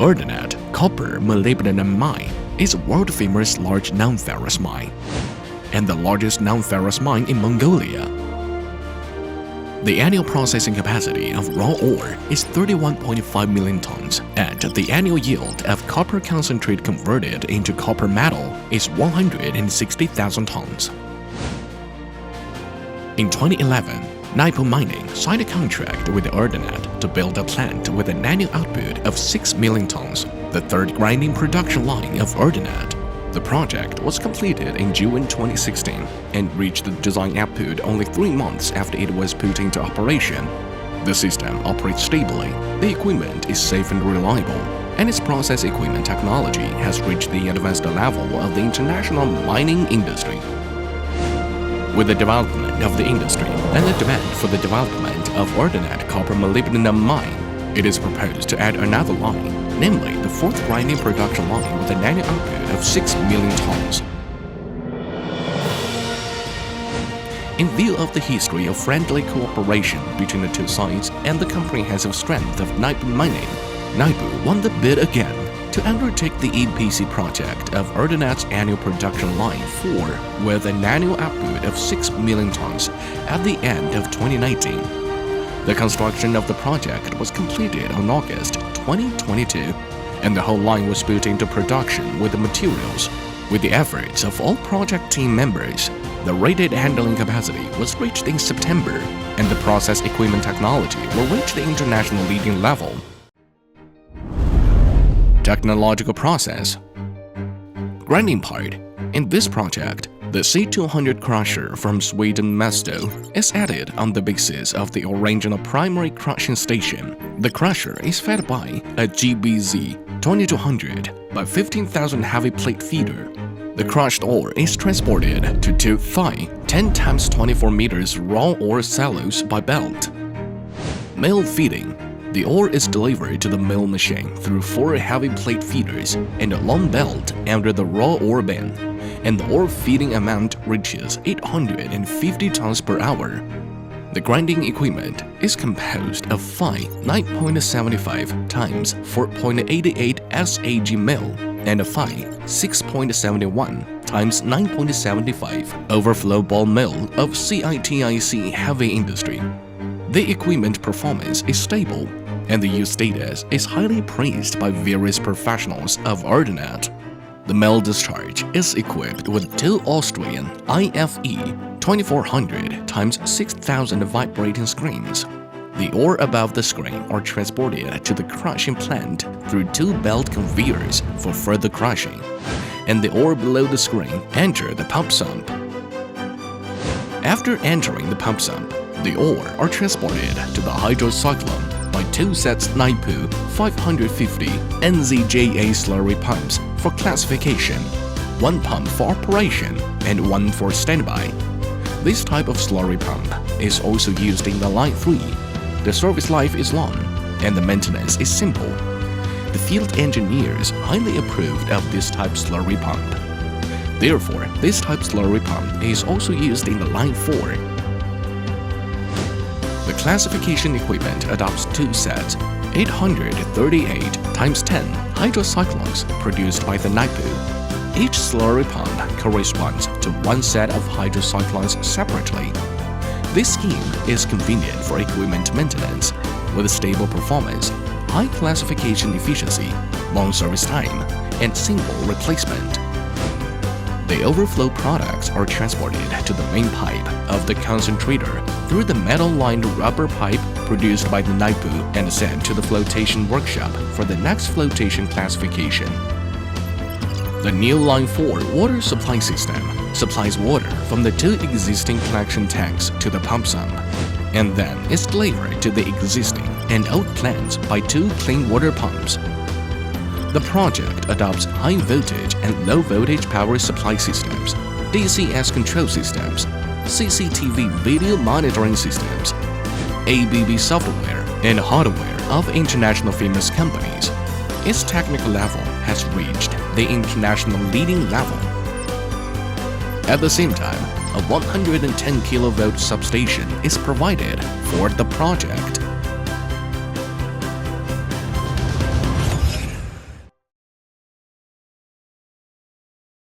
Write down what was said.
Erdente copper molybdenum mine is a world-famous large non-ferrous mine and the largest non-ferrous mine in Mongolia. The annual processing capacity of raw ore is 31.5 million tons, and the annual yield of copper concentrate converted into copper metal is 160,000 tons. In 2011, Naipu Mining signed a contract with Erdente to build a plant with an annual output of 6 million tons, the third grinding production line of Erdente. The project was completed in June 2016 and reached the design output only 3 months after it was put into operation. The system operates stably, the equipment is safe and reliable, and its process equipment technology has reached the advanced level of the international mining industry. With the development of the industry and the demand for the development of Erdente copper molybdenum mine, it is proposed to add another line, namely the fourth grinding production line with an annual output of 6 million tons. In view of the history of friendly cooperation between the two sides and the comprehensive strength of Naipu Mining, Naipu won the bid again to undertake the EPC project of Erdente's annual production line 4 with an annual output of 6 million tons at the end of 2019. The construction of the project was completed on August 2022, and the whole line was put into production with the materials. With the efforts of all project team members, the rated handling capacity was reached in September, and the process equipment technology will reach the international leading level. Technological process. Grinding part. In this project, the C200 crusher from Sweden Mesto is added on the basis of the original primary crushing station. The crusher is fed by a GBZ 2200 by 15,000 heavy plate feeder. The crushed ore is transported to 2 thigh 10 × 24 meters raw ore silos by belt. Mill feeding. The ore is delivered to the mill machine through 4 heavy plate feeders and a long belt under the raw ore bin, and the ore feeding amount reaches 850 tons per hour. The grinding equipment is composed of 5 9.75 × 4.88 SAG mill and a 5 6.71 × 9.75 overflow ball mill of CITIC heavy industry. The equipment performance is stable, and the use status is highly praised by various professionals of Erdente. The mill discharge is equipped with 2 Austrian IFE 2400 × 6000 vibrating screens. The ore above the screen are transported to the crushing plant through 2 belt conveyors for further crushing, and the ore below the screen enter the pump sump. After entering the pump sump, the ore are transported to the hydrocyclone by 2 sets Naipu 550 NZJA slurry pumps for classification, 1 pump for operation, and 1 for standby. This type of slurry pump is also used in the Line 3. The service life is long, and the maintenance is simple. The field engineers highly approved of this type slurry pump. Therefore, this type slurry pump is also used in the Line 4. The classification equipment adopts 2 sets, 838 × 10 hydrocyclones produced by the Naipu. Each slurry pump corresponds to 1 set of hydrocyclones separately. This scheme is convenient for equipment maintenance, with stable performance, high classification efficiency, long service time, and simple replacement. The overflow products are transported to the main pipe of the concentrator through the metal-lined rubber pipe produced by the Naipu and sent to the flotation workshop for the next flotation classification. The new Line 4 water supply system supplies water from the 2 existing collection tanks to the pump sump, and then is delivered to the existing and old plants by 2 clean water pumps. The project adopts high voltage and low voltage power supply systems, DCS control systems, CCTV video monitoring systems, ABB software and hardware of international famous companies. Its technical level has reached the international leading level. At the same time, a 110 kV substation is provided for the project.